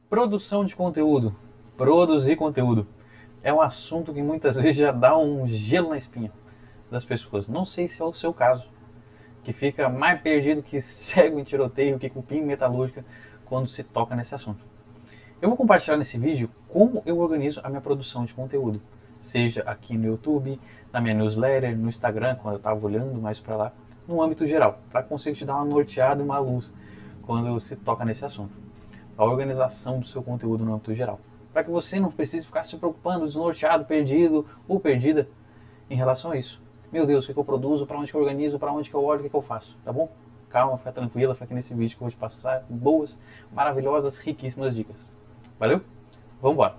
Produção de conteúdo, produzir conteúdo, é um assunto que muitas vezes já dá um gelo na espinha das pessoas. Não sei se é o seu caso, que fica mais perdido que cego em tiroteio, que cupim em metalúrgica, quando se toca nesse assunto. Eu vou compartilhar nesse vídeo como eu organizo a minha produção de conteúdo, seja aqui no YouTube, na minha newsletter, no Instagram, quando eu estava olhando mais para lá, no âmbito geral, para conseguir te dar uma norteada e uma luz quando se toca nesse assunto. A organização do seu conteúdo no âmbito geral. Para que você não precise ficar se preocupando, desnorteado, perdido ou perdida em relação a isso. Meu Deus, o que eu produzo, para onde que eu organizo, para onde que eu olho, o que eu faço, tá bom? Calma, fica tranquila, fica aqui nesse vídeo que eu vou te passar boas, maravilhosas, riquíssimas dicas. Valeu? Vamos embora.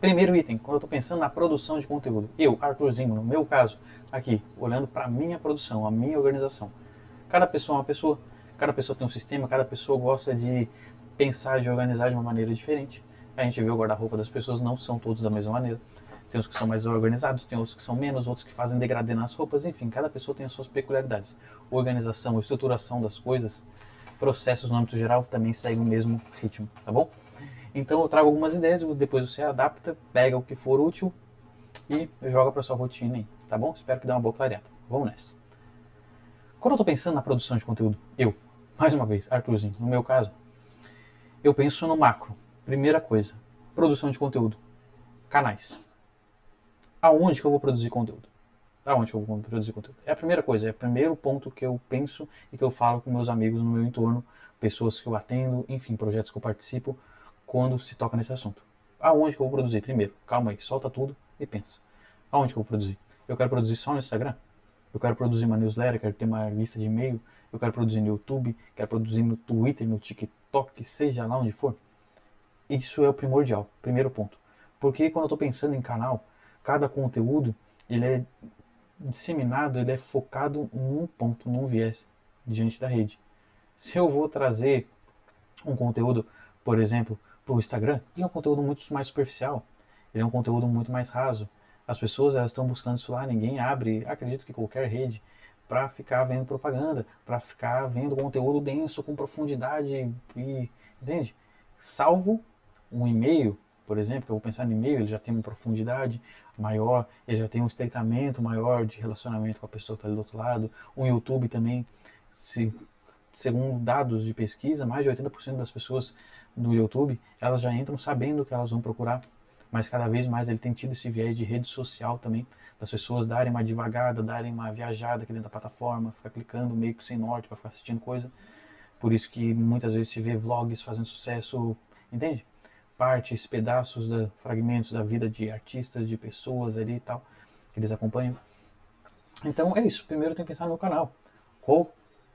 Primeiro item, quando eu estou pensando na produção de conteúdo. Eu, Arthurzinho, no meu caso, aqui, olhando para a minha produção, a minha organização. Cada pessoa é uma pessoa, cada pessoa tem um sistema, cada pessoa gosta de pensar, de organizar de uma maneira diferente. A gente vê o guarda-roupa das pessoas, não são todos da mesma maneira. Tem uns que são mais organizados, tem outros que são menos, outros que fazem degradê nas roupas, enfim, cada pessoa tem as suas peculiaridades. Organização, estruturação das coisas, processos no âmbito geral também seguem o mesmo ritmo, tá bom? Então eu trago algumas ideias, depois você adapta, pega o que for útil e joga para sua rotina aí, tá bom? Espero que dê uma boa clareada. Vamos nessa. Quando eu estou pensando na produção de conteúdo, mais uma vez, Arthurzinho, no meu caso, eu penso no macro. Primeira coisa, produção de conteúdo. Canais. Aonde que eu vou produzir conteúdo? Aonde que eu vou produzir conteúdo? É a primeira coisa, é o primeiro ponto que eu penso e que eu falo com meus amigos no meu entorno, pessoas que eu atendo, enfim, projetos que eu participo, quando se toca nesse assunto. Aonde que eu vou produzir? Primeiro, calma aí, solta tudo e pensa. Aonde que eu vou produzir? Eu quero produzir só no Instagram? Eu quero produzir uma newsletter, quero ter uma lista de e-mail, eu quero produzir no YouTube, quero produzir no Twitter, no TikTok, seja lá onde for. Isso é o primordial, primeiro ponto. Porque quando eu estou pensando em canal, cada conteúdo ele é disseminado, ele é focado em um ponto, num viés diante da rede. Se eu vou trazer um conteúdo, por exemplo, para o Instagram, ele é um conteúdo muito mais superficial, ele é um conteúdo muito mais raso. As pessoas elas estão buscando isso lá, ninguém abre, acredito que qualquer rede, para ficar vendo propaganda, para ficar vendo conteúdo denso, com profundidade, e, entende? Salvo um e-mail, por exemplo, que eu vou pensar no e-mail, ele já tem uma profundidade maior, ele já tem um estreitamento maior de relacionamento com a pessoa que está ali do outro lado. Um YouTube também, se segundo dados de pesquisa, mais de 80% das pessoas no YouTube, elas já entram sabendo o que elas vão procurar, mas cada vez mais ele tem tido esse viés de rede social também, das pessoas darem uma devagada, darem uma viajada aqui dentro da plataforma, ficar clicando meio que sem norte para ficar assistindo coisa. Por isso que muitas vezes se vê vlogs fazendo sucesso, entende? Partes, pedaços, fragmentos da vida de artistas, de pessoas ali e tal, que eles acompanham. Então é isso, primeiro tem que pensar no canal. Qual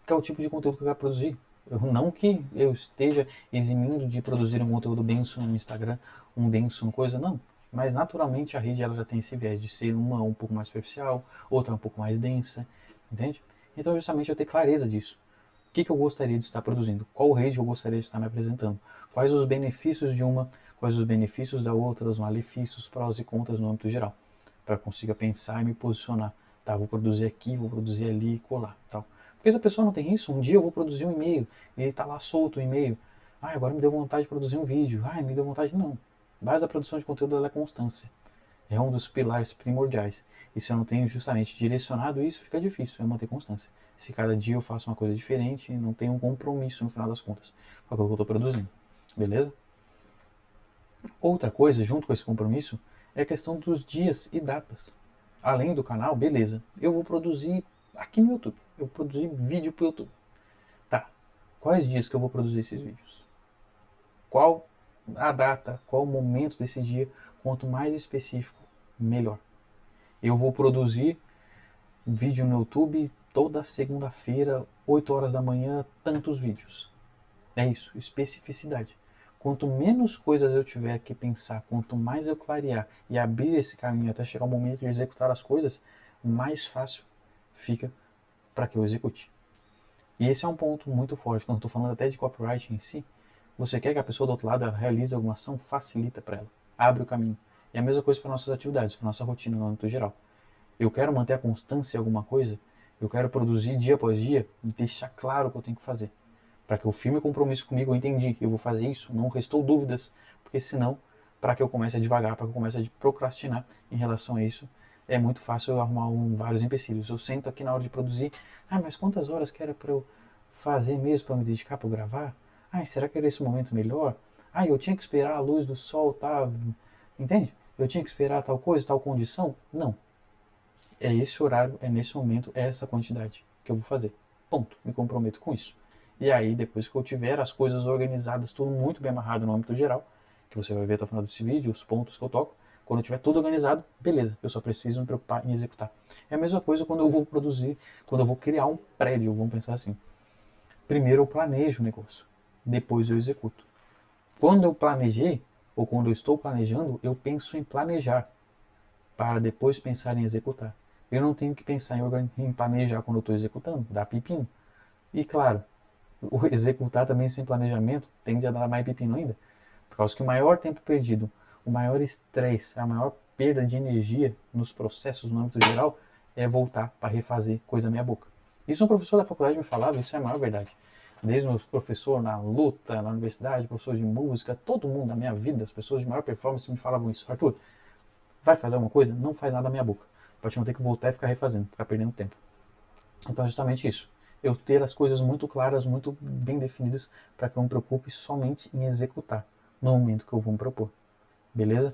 que é o tipo de conteúdo que eu quero produzir? Não que eu esteja eximindo de produzir um conteúdo denso no Instagram, um denso no coisa, não. Mas naturalmente a rede ela já tem esse viés de ser uma um pouco mais superficial, outra um pouco mais densa, entende? Então justamente eu ter clareza disso. O que eu gostaria de estar produzindo? Qual rede eu gostaria de estar me apresentando? Quais os benefícios de uma, quais os benefícios da outra, os malefícios, prós e contras no âmbito geral, para consiga pensar e me posicionar. Tá, vou produzir aqui, vou produzir ali e colar, tal. Porque se a pessoa não tem isso, um dia eu vou produzir um e-mail e ele está lá solto o e-mail. Ah, agora me deu vontade de produzir um vídeo. Ah, me deu vontade não. A base da produção de conteúdo é constância. É um dos pilares primordiais. E se eu não tenho justamente direcionado isso, fica difícil eu manter constância. Se cada dia eu faço uma coisa diferente, não tenho um compromisso no final das contas com aquilo que eu estou produzindo. Beleza? Outra coisa, junto com esse compromisso, é a questão dos dias e datas. Além do canal, beleza, eu vou produzir aqui no YouTube. Eu vou produzir vídeo para o YouTube. Tá, quais dias que eu vou produzir esses vídeos? Qual a data, qual o momento desse dia? Quanto mais específico, melhor. Eu vou produzir vídeo no YouTube toda segunda-feira, 8 horas da manhã, tantos vídeos. É isso, especificidade. Quanto menos coisas eu tiver que pensar, quanto mais eu clarear e abrir esse caminho até chegar o momento de executar as coisas, mais fácil fica para que eu execute. E esse é um ponto muito forte, quando estou falando até de copyright em si. Você quer que a pessoa do outro lado realize alguma ação, facilita para ela, abre o caminho. E a mesma coisa para nossas atividades, para nossa rotina no âmbito geral. Eu quero manter a constância em alguma coisa, eu quero produzir dia após dia e deixar claro o que eu tenho que fazer. Para que eu firme compromisso comigo, eu entendi, eu vou fazer isso, não restou dúvidas, porque senão, para que eu comece a devagar, para que eu comece a procrastinar em relação a isso, é muito fácil eu arrumar vários empecilhos. Eu sento aqui na hora de produzir, mas quantas horas que era para eu fazer mesmo, para me dedicar para gravar? Será que era esse momento melhor? Eu tinha que esperar a luz do sol, tá? Entende? Eu tinha que esperar tal coisa, tal condição? Não. É esse horário, é nesse momento, é essa quantidade que eu vou fazer. Ponto. Me comprometo com isso. E aí, depois que eu tiver as coisas organizadas, tudo muito bem amarrado no âmbito geral, que você vai ver até o final desse vídeo, os pontos que eu toco, quando eu tiver tudo organizado, beleza, eu só preciso me preocupar em executar. É a mesma coisa quando eu vou produzir, quando eu vou criar um prédio, vamos pensar assim. Primeiro eu planejo o negócio, depois eu executo. Quando eu planejei, ou quando eu estou planejando, eu penso em planejar, para depois pensar em executar. Eu não tenho que pensar em planejar quando eu estou executando, dá pepino. E claro, o executar também sem planejamento tende a dar mais pepino ainda. Por causa que o maior tempo perdido, o maior estresse, a maior perda de energia nos processos no âmbito geral é voltar para refazer coisa meia boca. Isso um professor da faculdade me falava, isso é a maior verdade. Desde o professor na luta, na universidade, professor de música, todo mundo da minha vida, as pessoas de maior performance me falavam isso. Arthur, vai fazer alguma coisa? Não faz nada meia boca. Pode não ter que voltar e ficar refazendo, ficar perdendo tempo. Então é justamente isso. Eu ter as coisas muito claras, muito bem definidas, para que eu me preocupe somente em executar no momento que eu vou me propor. Beleza?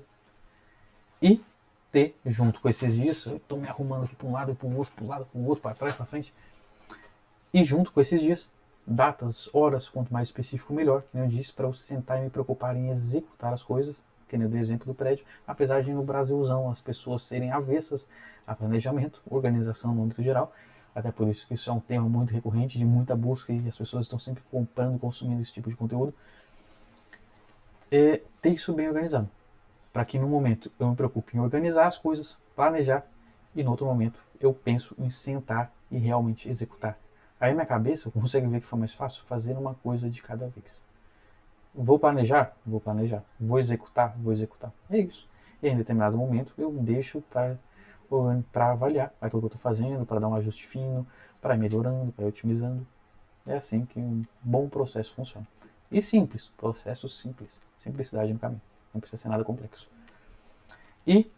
E ter, junto com esses dias, eu estou me arrumando aqui para um lado e para o outro, para um lado, para o outro, para trás, para frente. E junto com esses dias, datas, horas, quanto mais específico, melhor, que eu disse, para eu sentar e me preocupar em executar as coisas, que nem eu dei exemplo do prédio, apesar de no Brasilzão as pessoas serem avessas a planejamento, organização no âmbito geral, até por isso que isso é um tema muito recorrente, de muita busca, e as pessoas estão sempre comprando e consumindo esse tipo de conteúdo. Ter isso bem organizado, para que no momento eu me preocupe em organizar as coisas, planejar, e no outro momento eu penso em sentar e realmente executar. Aí minha cabeça consegue ver que foi mais fácil fazer uma coisa de cada vez. Vou planejar? Vou planejar. Vou executar? Vou executar. É isso. E em determinado momento eu deixo para avaliar aquilo que eu estou fazendo, para dar um ajuste fino, para ir melhorando, para ir otimizando. É assim que um bom processo funciona. E simples, processo simples. Simplicidade no caminho. Não precisa ser nada complexo. E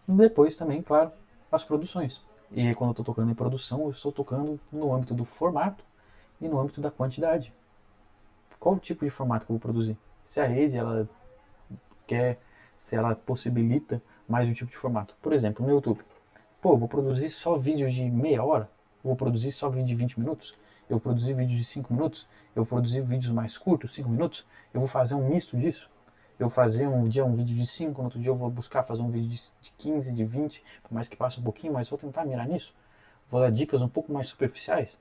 depois também, claro, as produções. E aí, quando eu estou tocando em produção, eu estou tocando no âmbito do formato e no âmbito da quantidade. Qual o tipo de formato que eu vou produzir? Se a rede ela quer, se ela possibilita mais um tipo de formato. Por exemplo, no YouTube. Eu vou produzir só vídeo de meia hora? Eu vou produzir só vídeo de 20 minutos? Eu vou produzir vídeo de 5 minutos? Eu vou produzir vídeos mais curtos, 5 minutos? Eu vou fazer um misto disso? Eu vou fazer um dia um vídeo de 5, no outro dia eu vou buscar fazer um vídeo de 15, de 20, por mais que passe um pouquinho, mas vou tentar mirar nisso. Vou dar dicas um pouco mais superficiais,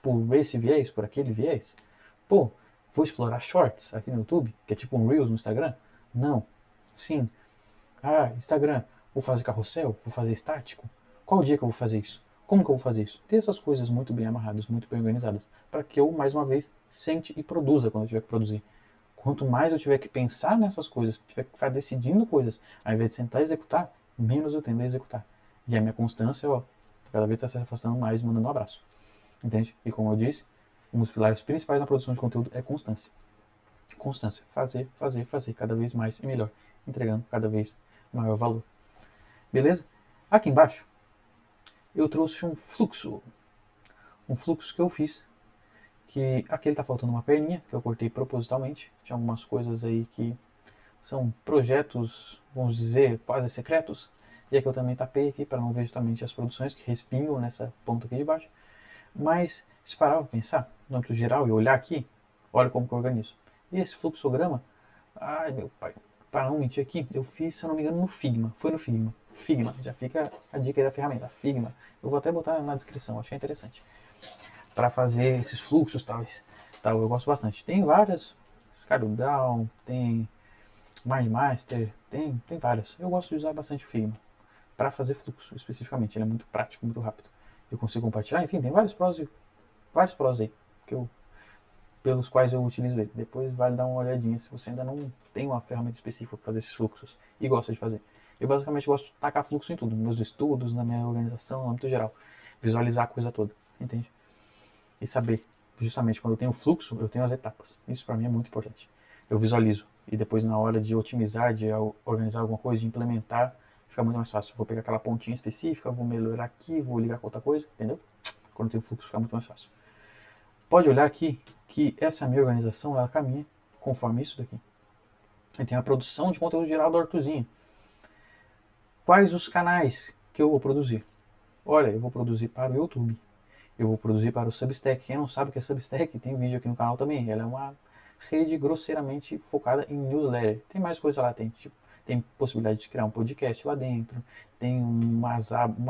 por esse viés, por aquele viés. Vou explorar shorts aqui no YouTube, que é tipo um Reels no Instagram? Não. Sim. Instagram, vou fazer carrossel, vou fazer estático. Qual dia que eu vou fazer isso? Como que eu vou fazer isso? Ter essas coisas muito bem amarradas, muito bem organizadas, para que eu, mais uma vez, sente e produza quando eu tiver que produzir. Quanto mais eu tiver que pensar nessas coisas, tiver que ficar decidindo coisas, ao invés de sentar e executar, menos eu tendo a executar. E a minha constância, cada vez está se afastando mais, mandando um abraço. Entende? E como eu disse, um dos pilares principais na produção de conteúdo é constância. Constância. Fazer, fazer, fazer cada vez mais e melhor, entregando cada vez maior valor. Beleza? Aqui embaixo, eu trouxe um fluxo. Um fluxo que eu fiz, que aqui ele tá faltando uma perninha, que eu cortei propositalmente. Tinha algumas coisas aí que são projetos, vamos dizer, quase secretos. E aqui eu também tapei aqui para não ver justamente as produções que respingam nessa ponta aqui de baixo. Mas, se parar para pensar, no âmbito geral, e olhar aqui, olha como que eu organizo. E esse fluxograma, ai meu pai, para não mentir aqui, eu fiz, se eu não me engano, no Figma. Foi no Figma. Figma, já fica a dica aí da ferramenta, Figma. Eu vou até botar na descrição, achei interessante. Para fazer esses fluxos tal, eu gosto bastante. Tem várias, ScardoDAO, tem MindMaster, tem vários. Eu gosto de usar bastante o Figma para fazer fluxo, especificamente. Ele é muito prático, muito rápido. Eu consigo compartilhar, enfim, tem vários prós aí pelos quais eu utilizo ele. Depois vale dar uma olhadinha se você ainda não tem uma ferramenta específica para fazer esses fluxos e gosta de fazer. Eu basicamente gosto de tacar fluxo em tudo, nos meus estudos, na minha organização, no âmbito geral. Visualizar a coisa toda, entende? E saber justamente quando eu tenho fluxo, eu tenho as etapas. Isso para mim é muito importante. Eu visualizo e depois na hora de otimizar, de organizar alguma coisa, de implementar, fica muito mais fácil. Vou pegar aquela pontinha específica, vou melhorar aqui, vou ligar com outra coisa, entendeu? Quando eu tenho fluxo, fica muito mais fácil. Pode olhar aqui que essa minha organização, ela caminha conforme isso daqui. Eu tenho a produção de conteúdo geral do Arthurzinho. Quais os canais que eu vou produzir? Olha, eu vou produzir para o YouTube. Eu vou produzir para o Substack. Quem não sabe o que é Substack, tem vídeo aqui no canal também. Ela é uma rede grosseiramente focada em newsletter. Tem mais coisa lá, tem possibilidade de criar um podcast lá dentro, tem uma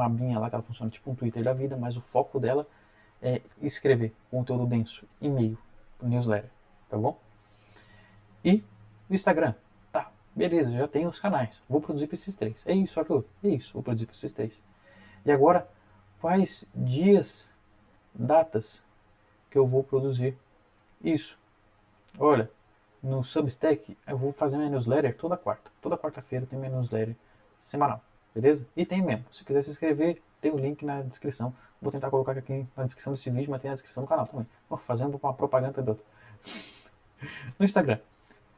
abinha lá que ela funciona tipo um Twitter da vida, mas o foco dela é escrever conteúdo denso, e-mail, newsletter, tá bom? E o Instagram, tá, beleza, já tenho os canais, vou produzir para esses 3. É isso, Arthur, é isso, vou produzir para esses 3. E agora, quais dias, datas que eu vou produzir isso? Olha, no Substack eu vou fazer minha newsletter toda quarta. Toda quarta-feira tem minha newsletter semanal, beleza? E tem mesmo. Se quiser se inscrever, tem o link na descrição. Vou tentar colocar aqui na descrição desse vídeo, mas tem na descrição do canal também. Vou fazendo uma propaganda do outro. No Instagram,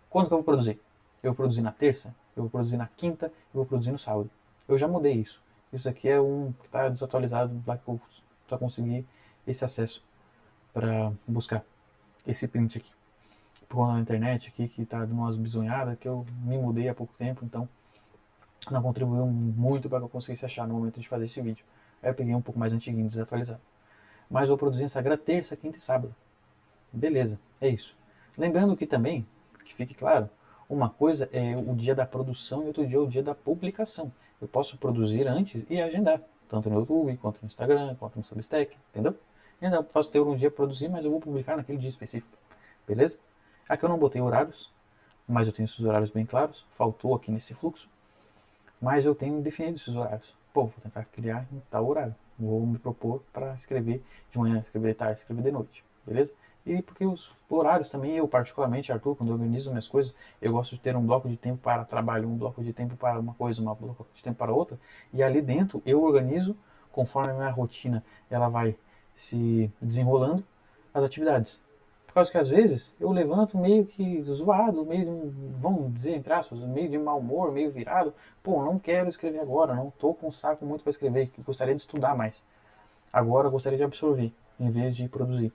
quando que eu vou produzir? Eu vou produzir na terça, eu vou produzir na quinta, eu vou produzir no sábado. Eu já mudei isso. Isso aqui é um que está desatualizado, para eu só conseguir esse acesso para buscar esse print aqui. Por na internet aqui, que tá de umas bizonhadas, que eu me mudei há pouco tempo, então não contribuiu muito para que eu conseguisse achar no momento de fazer esse vídeo. Aí eu peguei um pouco mais antiguinho, desatualizado. Mas vou produzir Instagram terça, quinta e sábado. Beleza, é isso. Lembrando que também, que fique claro, uma coisa é o dia da produção e outro dia é o dia da publicação. Eu posso produzir antes e agendar, tanto no YouTube, quanto no Instagram, quanto no Substack, entendeu? Ainda posso ter um dia para produzir, mas eu vou publicar naquele dia específico, beleza? Aqui eu não botei horários, mas eu tenho esses horários bem claros, faltou aqui nesse fluxo, mas eu tenho definido esses horários. Pô, vou tentar criar em tal horário. Vou me propor para escrever de manhã, escrever de tarde, escrever de noite, beleza? E porque os horários também, eu particularmente, Arthur, quando eu organizo minhas coisas, eu gosto de ter um bloco de tempo para trabalho, um bloco de tempo para uma coisa, um bloco de tempo para outra, e ali dentro eu organizo, conforme a minha rotina ela vai se desenrolando, as atividades. Por causa que às vezes eu levanto meio que zoado, meio de, vamos dizer, entre aspas, meio de mau humor, meio virado. Pô, não quero escrever agora, não tô com um saco muito para escrever, que gostaria de estudar mais. Agora eu gostaria de absorver, em vez de produzir.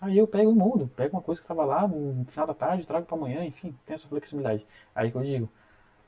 Aí eu pego e mudo, pego uma coisa que estava lá no final da tarde, trago para amanhã, enfim, tem essa flexibilidade. Aí que eu digo,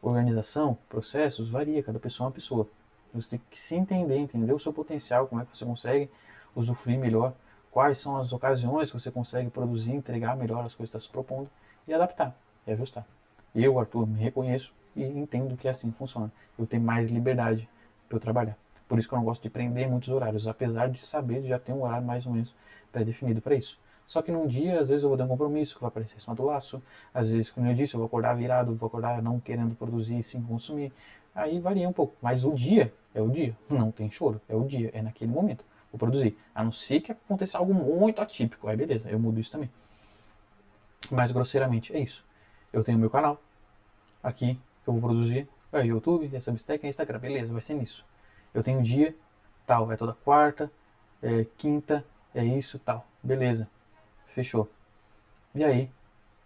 organização, processos, varia, cada pessoa é uma pessoa. Você tem que se entender, entender o seu potencial, como é que você consegue usufruir melhor, quais são as ocasiões que você consegue produzir, entregar melhor as coisas que está se propondo e adaptar, e ajustar. Eu, Arthur, me reconheço e entendo que assim funciona. Eu tenho mais liberdade para eu trabalhar. Por isso que eu não gosto de prender muitos horários, apesar de saber de já ter um horário mais ou menos pré-definido para isso. Só que num dia, às vezes eu vou ter um compromisso que vai aparecer em cima do laço, às vezes, como eu disse, eu vou acordar virado, vou acordar não querendo produzir e sim consumir. Aí varia um pouco. Mas o dia é o dia, não tem choro, é o dia, é naquele momento. Vou produzir. A não ser que aconteça algo muito atípico. Aí beleza, eu mudo isso também. Mas grosseiramente é isso. Eu tenho meu canal aqui que eu vou produzir. É YouTube, é Substack, é Instagram. Beleza, vai ser nisso. Eu tenho dia, tal, é toda quarta, é quinta, é isso, tal. Beleza, fechou. E aí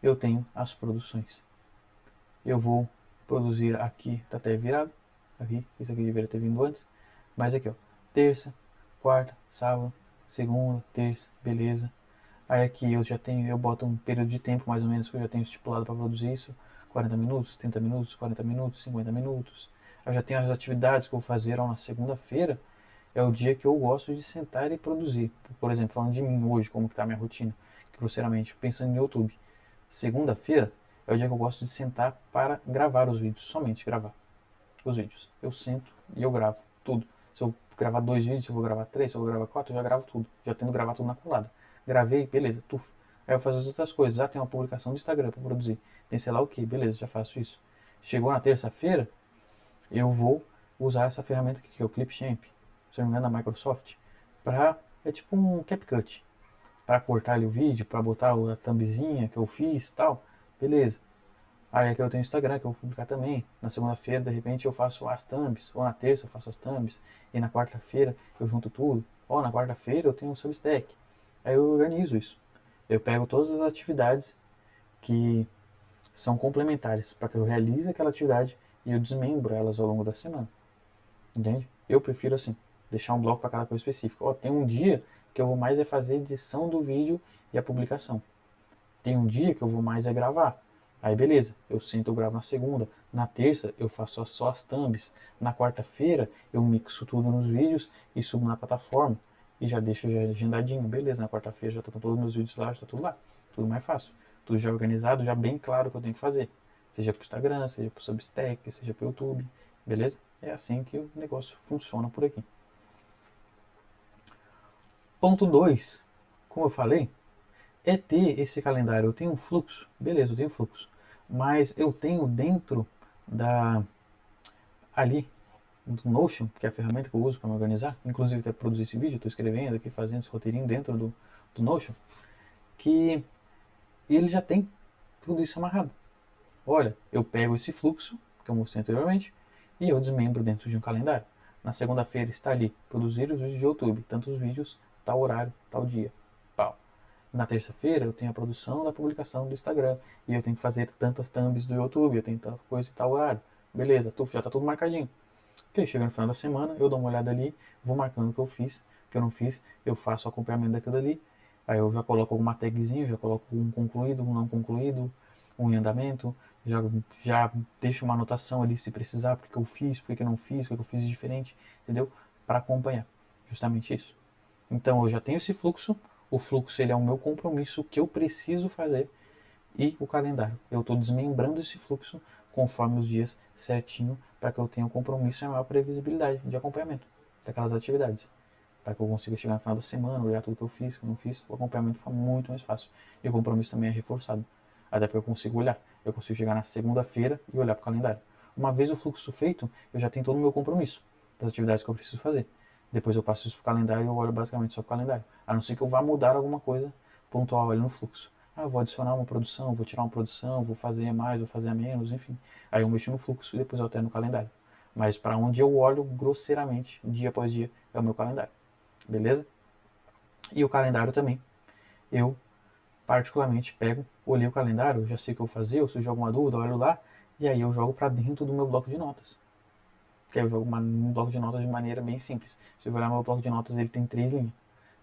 eu tenho as produções. Eu vou produzir aqui, tá até virado. Aqui, isso aqui deveria ter vindo antes. Mas aqui, ó. Terça, quarta, sábado, segunda, terça, beleza. Aí aqui eu já tenho, eu boto um período de tempo mais ou menos que eu já tenho estipulado para produzir isso. 40 minutos, 30 minutos, 40 minutos, 50 minutos. Eu já tenho as atividades que eu vou fazer ó, na segunda-feira. É o dia que eu gosto de sentar e produzir. Por exemplo, falando de mim hoje, como que tá a minha rotina, grosseiramente, pensando no YouTube. Segunda-feira é o dia que eu gosto de sentar para gravar os vídeos, somente gravar os vídeos. Eu sento e eu gravo tudo. Se eu gravar 2 vídeos, se eu vou gravar 3, se eu vou gravar 4, eu já gravo tudo. Já tendo gravado tudo na colada. Gravei, beleza, tuf. Aí eu faço as outras coisas. Já tem uma publicação do Instagram para produzir. Tem sei lá o que, beleza, já faço isso. Chegou na terça-feira, eu vou usar essa ferramenta aqui, que é o Clipchamp, se não me engano, da Microsoft, para é tipo um CapCut, para cortar ali o vídeo, para botar a thumbzinha que eu fiz e tal, beleza. Aí aqui eu tenho o Instagram que eu vou publicar também. Na segunda-feira, de repente, eu faço as thumbs, ou na terça eu faço as thumbs, e na quarta-feira eu junto tudo. Ou na quarta-feira eu tenho o Substack. Aí eu organizo isso. Eu pego todas as atividades que são complementares para que eu realize aquela atividade e eu desmembro elas ao longo da semana. Entende? Eu prefiro assim, deixar um bloco para cada coisa específica. Ó, tem um dia que eu vou mais é fazer edição do vídeo e a publicação. Tem um dia que eu vou mais é gravar. Aí beleza, eu sento, eu gravo na segunda. Na terça eu faço só as thumbs. Na quarta-feira eu mixo tudo nos vídeos e subo na plataforma. E já deixo já agendadinho. Beleza, na quarta-feira já estão todos os meus vídeos lá, já está tudo lá. Tudo mais fácil. Tudo já organizado, já bem claro o que eu tenho que fazer. Seja para o Instagram, seja para o Substack, seja para o YouTube. Beleza? É assim que o negócio funciona por aqui. Ponto 2, como eu falei, é ter esse calendário. Eu tenho um fluxo, beleza, eu tenho fluxo, mas eu tenho dentro da ali do Notion, que é a ferramenta que eu uso para me organizar, inclusive até produzir esse vídeo, estou escrevendo aqui, fazendo esse roteirinho dentro do Notion, que ele já tem tudo isso amarrado. Olha, eu pego esse fluxo que eu mostrei anteriormente e eu desmembro dentro de um calendário. Na segunda-feira está ali, produzir os vídeos de YouTube, tantos vídeos, tal horário, tal dia. Pau. Na terça-feira eu tenho a produção da publicação do Instagram e eu tenho que fazer tantas thumbs do YouTube, eu tenho tanta coisa e tal horário. Beleza, já está tudo marcadinho. Ok, chega no final da semana, eu dou uma olhada ali, vou marcando o que eu fiz, o que eu não fiz, eu faço o acompanhamento daquilo ali, aí eu já coloco alguma tagzinha, já coloco um concluído, um não concluído, um em andamento, já deixo uma anotação ali se precisar, porque eu fiz, porque eu não fiz, porque eu fiz diferente, entendeu? Para acompanhar, justamente isso. Então eu já tenho esse fluxo, o fluxo ele é o meu compromisso que eu preciso fazer e o calendário. Eu estou desmembrando esse fluxo conforme os dias certinho para que eu tenha um compromisso e a maior previsibilidade de acompanhamento daquelas atividades. Para que eu consiga chegar no final da semana, olhar tudo que eu fiz, que eu não fiz, o acompanhamento fica muito mais fácil. E o compromisso também é reforçado. Até porque eu consigo olhar. Eu consigo chegar na segunda-feira e olhar para o calendário. Uma vez o fluxo feito, eu já tenho todo o meu compromisso das atividades que eu preciso fazer. Depois eu passo isso para o calendário e eu olho basicamente só para o calendário. A não ser que eu vá mudar alguma coisa pontual ali no fluxo. Ah, eu vou adicionar uma produção, vou tirar uma produção, vou fazer mais, vou fazer menos, enfim. Aí eu mexo no fluxo e depois eu alterno no calendário. Mas para onde eu olho grosseiramente, dia após dia, é o meu calendário. Beleza? E o calendário também. Eu, particularmente, pego, olhei o calendário, já sei o que eu vou fazer, eu surge alguma dúvida, olho lá, e aí eu jogo para dentro do meu bloco de notas. Que aí eu jogo um bloco de notas de maneira bem simples. Se eu olhar meu bloco de notas, ele tem 3 linhas.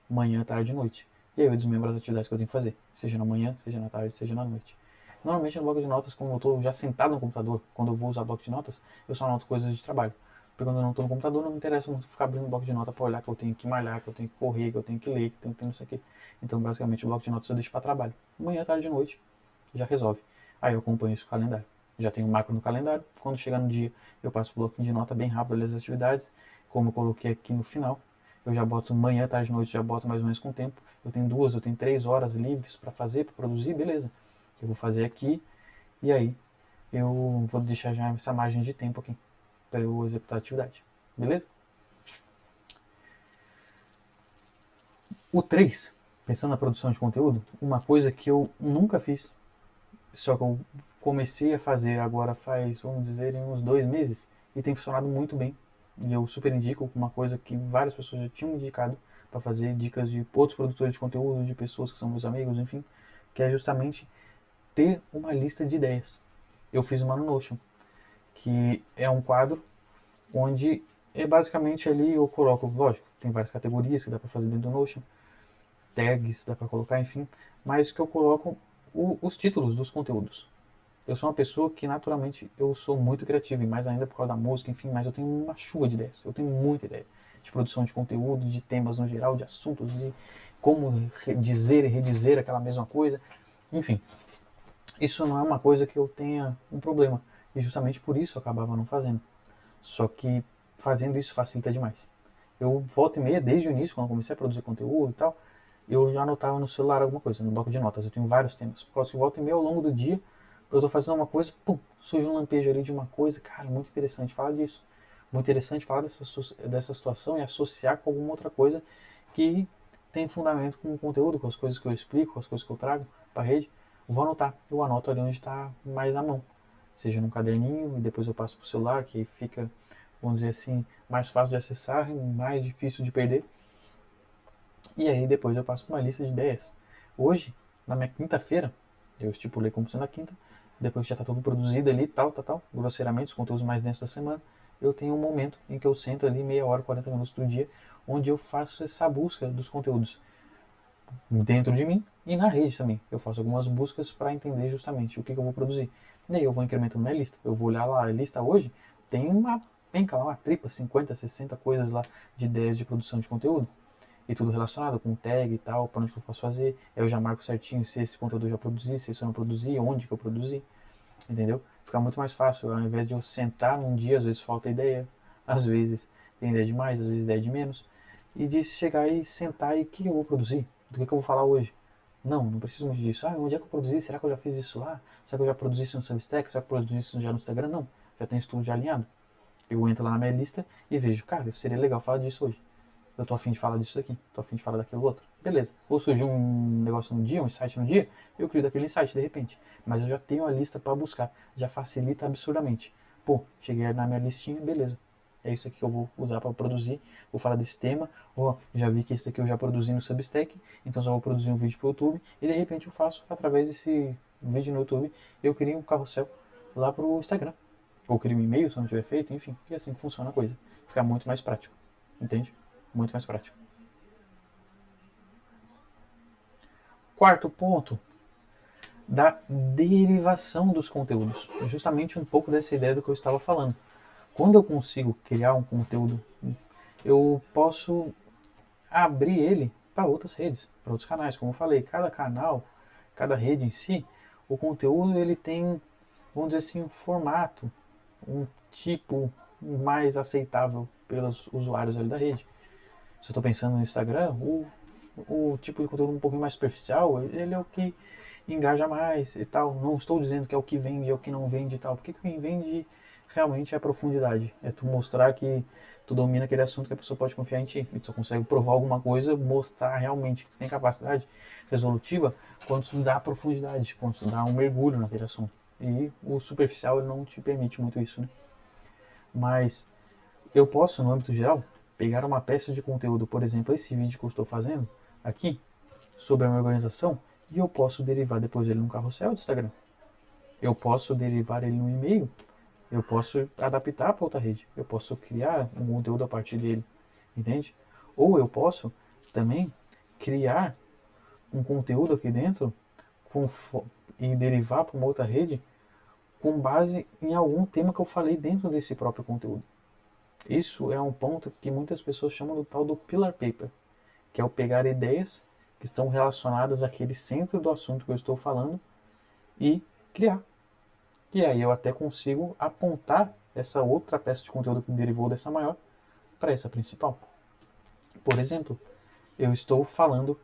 Manhã, tarde e noite. E aí eu desmembro as atividades que eu tenho que fazer. Seja na manhã, seja na tarde, seja na noite. Normalmente no bloco de notas, como eu estou já sentado no computador, quando eu vou usar bloco de notas, eu só anoto coisas de trabalho. Porque quando eu não estou no computador, não me interessa muito ficar abrindo bloco de nota para olhar que eu tenho que malhar, que eu tenho que correr, que eu tenho que ler, que eu tenho que não sei o quê. Então, basicamente, o bloco de notas eu deixo para trabalho. Manhã, tarde e noite, já resolve. Aí eu acompanho isso no calendário. Já tenho um macro no calendário. Quando chegar no dia, eu passo o bloco de nota bem rápido ali as atividades, como eu coloquei aqui no final. Eu já boto manhã, tarde e noite, já boto mais ou menos com tempo. Eu tenho 2, eu tenho 3 horas livres para fazer, para produzir, beleza. Eu vou fazer aqui e aí eu vou deixar já essa margem de tempo aqui para eu executar a atividade, beleza? O 3, pensando na produção de conteúdo, uma coisa que eu nunca fiz, só que eu comecei a fazer agora faz, vamos dizer, em uns 2 meses e tem funcionado muito bem. E eu super indico uma coisa que várias pessoas já tinham indicado para fazer, dicas de outros produtores de conteúdo, de pessoas que são meus amigos, enfim, que é justamente ter uma lista de ideias. Eu fiz uma no Notion, que é um quadro onde é basicamente ali eu coloco, lógico, tem várias categorias que dá para fazer dentro do Notion, tags dá para colocar, enfim, mas que eu coloco os títulos dos conteúdos. Eu sou uma pessoa que naturalmente eu sou muito criativo, e mais ainda por causa da música, enfim, mas eu tenho uma chuva de ideias, eu tenho muita ideia de produção de conteúdo, de temas no geral, de assuntos, de como dizer e redizer aquela mesma coisa, enfim. Isso não é uma coisa que eu tenha um problema, e justamente por isso eu acabava não fazendo. Só que fazendo isso facilita demais. Eu volta e meia, desde o início, quando eu comecei a produzir conteúdo e tal, eu já anotava no celular alguma coisa, no bloco de notas. Eu tenho vários temas. Por causa que volta e meia, ao longo do dia, eu tô fazendo uma coisa, pum, surge um lampejo ali de uma coisa, cara, muito interessante falar disso. Muito interessante falar dessa situação e associar com alguma outra coisa que tem fundamento com o conteúdo, com as coisas que eu explico, com as coisas que eu trago para a rede. Vou anotar, eu anoto ali onde está mais à mão. Seja num caderninho e depois eu passo para o celular, que fica, vamos dizer assim, mais fácil de acessar e mais difícil de perder. E aí depois eu passo uma lista de ideias. Hoje, na minha quinta-feira, eu estipulei como sendo a quinta, depois que já está tudo produzido ali, tal, grosseiramente, os conteúdos mais densos da semana, eu tenho um momento em que eu sento ali meia hora, 40 minutos do dia, onde eu faço essa busca dos conteúdos dentro de mim e na rede também. Eu faço algumas buscas para entender justamente o que eu vou produzir. E aí eu vou incrementando minha lista. Eu vou olhar lá, a lista hoje tem uma penca lá, uma tripa, 50, 60 coisas lá de ideias de produção de conteúdo. E tudo relacionado com tag e tal, para onde que eu posso fazer. Eu já marco certinho se esse conteúdo eu já produzi, se esse eu não produzi, onde que eu produzi, entendeu? Fica muito mais fácil, ao invés de eu sentar num dia, às vezes falta ideia, às vezes tem ideia de mais, às vezes ideia de menos, e de chegar e sentar e o que eu vou produzir? Do que eu vou falar hoje? Não preciso muito disso. Onde é que eu produzi? Será que eu já fiz isso lá? Será que eu já produzi isso no Substack? Será que eu produzi isso já no Instagram? Não, já tem isso tudo já alinhado. Eu entro lá na minha lista e vejo, cara, seria legal falar disso hoje. Eu tô afim de falar disso aqui, tô afim de falar daquilo outro. Beleza. Ou surgiu um negócio no dia, um insight no dia, eu crio daquele insight de repente. Mas eu já tenho a lista para buscar, já facilita absurdamente. Pô, cheguei na minha listinha, beleza. É isso aqui que eu vou usar para produzir, vou falar desse tema. Ó, já vi que esse aqui eu já produzi no Substack, então só vou produzir um vídeo pro YouTube e de repente eu faço através desse vídeo no YouTube, eu crio um carrossel lá pro Instagram. Ou crio um e-mail se eu não tiver feito, enfim, e assim que funciona a coisa. Fica muito mais prático, entende? Muito mais prático. Quarto ponto, da derivação dos conteúdos. Justamente um pouco dessa ideia do que eu estava falando. Quando eu consigo criar um conteúdo, eu posso abrir ele para outras redes, para outros canais. Como eu falei, cada canal, cada rede em si, o conteúdo ele tem, vamos dizer assim, um formato, um tipo mais aceitável pelos usuários ali da rede. Se eu estou pensando no Instagram, o tipo de conteúdo um pouquinho mais superficial, ele é o que engaja mais e tal. Não estou dizendo que é o que vende, é o que não vende e tal, porque o que vende realmente é a profundidade. É tu mostrar que tu domina aquele assunto que a pessoa pode confiar em ti. E tu só consegue provar alguma coisa, mostrar realmente que tu tem capacidade resolutiva quando tu dá profundidade, quando tu dá um mergulho naquele assunto. E o superficial ele não te permite muito isso, né? Mas eu posso, no âmbito geral, pegar uma peça de conteúdo, por exemplo, esse vídeo que eu estou fazendo aqui, sobre a minha organização, e eu posso derivar depois ele num carrossel do Instagram. Eu posso derivar ele num e-mail, eu posso adaptar para outra rede, eu posso criar um conteúdo a partir dele, entende? Ou eu posso também criar um conteúdo aqui dentro e derivar para uma outra rede com base em algum tema que eu falei dentro desse próprio conteúdo. Isso é um ponto que muitas pessoas chamam do tal do pillar paper, que é o pegar ideias que estão relacionadas àquele centro do assunto que eu estou falando e criar. E aí eu até consigo apontar essa outra peça de conteúdo que derivou dessa maior para essa principal. Por exemplo, eu estou falando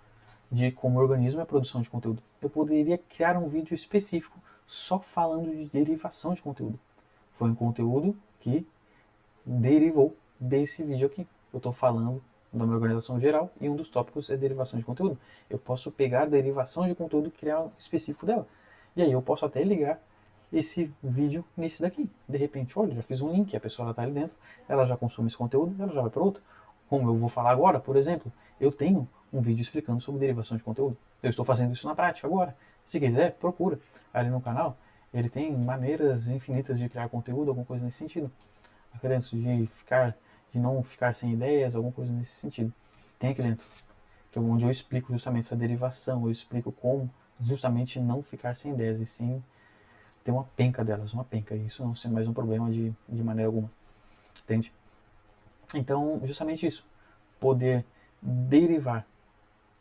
de como eu organizo minha produção de conteúdo. Eu poderia criar um vídeo específico só falando de derivação de conteúdo. Foi um conteúdo que derivou desse vídeo aqui. Eu estou falando da minha organização geral e um dos tópicos é derivação de conteúdo. Eu posso pegar a derivação de conteúdo e criar um específico dela. E aí eu posso até ligar esse vídeo nesse daqui. De repente, olha, já fiz um link, a pessoa está ali dentro, ela já consome esse conteúdo, ela já vai para outro. Como eu vou falar agora, por exemplo, eu tenho um vídeo explicando sobre derivação de conteúdo. Eu estou fazendo isso na prática agora. Se quiser, procura. Ali no canal, ele tem maneiras infinitas de criar conteúdo, alguma coisa nesse sentido. Aqui dentro, de não ficar sem ideias, alguma coisa nesse sentido. Tem aqui dentro, que é onde eu explico justamente essa derivação, eu explico como justamente não ficar sem ideias, e sim ter uma penca delas, uma penca, e isso não ser mais um problema de maneira alguma, entende? Então, justamente isso, poder derivar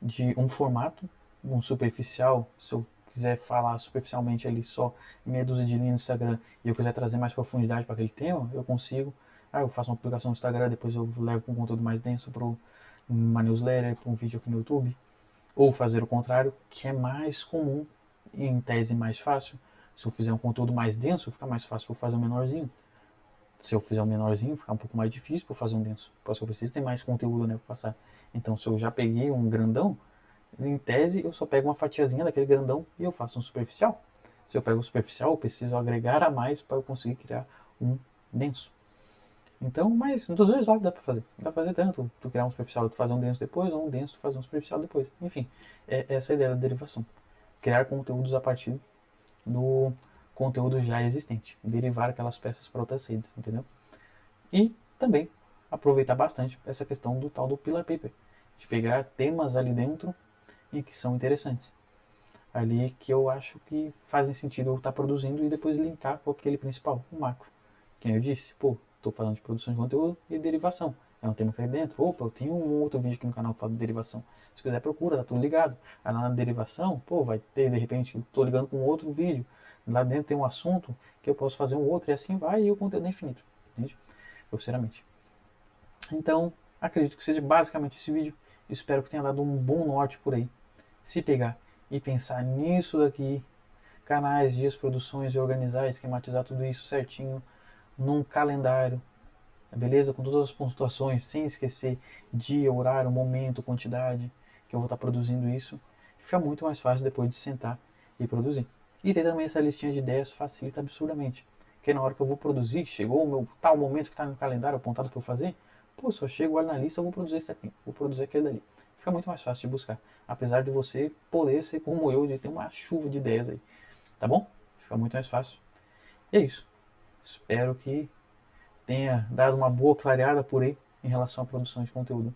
de um formato, um superficial, se eu quiser falar superficialmente ali só meia dúzia de linhas no Instagram e eu quiser trazer mais profundidade para aquele tema, eu consigo. Eu faço uma publicação no Instagram, depois eu levo para um conteúdo mais denso para uma newsletter, para um vídeo aqui no YouTube. Ou fazer o contrário, que é mais comum e em tese mais fácil. Se eu fizer um conteúdo mais denso, fica mais fácil para eu fazer um menorzinho. Se eu fizer um menorzinho, fica um pouco mais difícil para fazer um denso. Porque eu preciso ter mais conteúdo, né, para passar. Então, se eu já peguei um grandão, em tese, eu só pego uma fatiazinha daquele grandão e eu faço um superficial. Se eu pego o superficial, eu preciso agregar a mais para eu conseguir criar um denso. Então, mas dos dois lados dá para fazer. Dá para fazer tanto tu criar um superficial e tu fazer um denso depois, ou um denso tu fazer um superficial depois. Enfim, é essa a ideia da derivação. criar conteúdos a partir do conteúdo já existente, derivar aquelas peças para outras redes, entendeu? E também aproveitar bastante essa questão do tal do pillar paper, de pegar temas ali dentro e que são interessantes, ali que eu acho que fazem sentido eu estar produzindo e depois linkar com aquele principal, o macro. Quem eu disse, pô, estou falando de produção de conteúdo e derivação. É um tema que está aí dentro. Opa, eu tenho um outro vídeo aqui no canal que fala de derivação. Se quiser, procura, tá tudo ligado. Aí lá na derivação, pô, vai ter, de repente, estou ligando com outro vídeo. Lá dentro tem um assunto que eu posso fazer um outro e assim vai e o conteúdo é infinito. Entende? Grosseiramente. Então, acredito que seja basicamente esse vídeo. Espero que tenha dado um bom norte por aí. Se pegar e pensar nisso daqui, canais, dias, produções, e organizar, esquematizar tudo isso certinho num calendário, beleza? Com todas as pontuações, sem esquecer dia, horário, momento, quantidade que eu vou estar produzindo isso, fica muito mais fácil depois de sentar e produzir. E ter também essa listinha de ideias facilita absurdamente. Porque na hora que eu vou produzir, chegou o meu tal momento que está no calendário apontado para eu fazer, pô, só chego, olho na lista, eu vou produzir isso aqui, vou produzir aquele dali. Fica muito mais fácil de buscar. Apesar de você poder ser como eu, de ter uma chuva de ideias aí. Tá bom? Fica muito mais fácil. E é isso. Espero que tenha dado uma boa clareada por aí em relação à produção de conteúdo.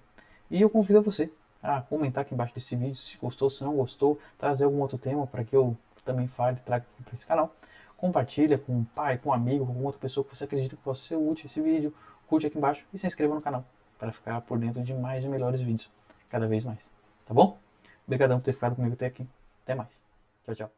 E eu convido você a comentar aqui embaixo desse vídeo se gostou, se não gostou, trazer algum outro tema para que eu também fale, traga aqui para esse canal. Compartilha com um pai, com um amigo, com outra pessoa que você acredita que possa ser útil esse vídeo. Curte aqui embaixo e se inscreva no canal para ficar por dentro de mais e melhores vídeos cada vez mais. Tá bom? Obrigadão por ter ficado comigo até aqui. Até mais. Tchau, tchau.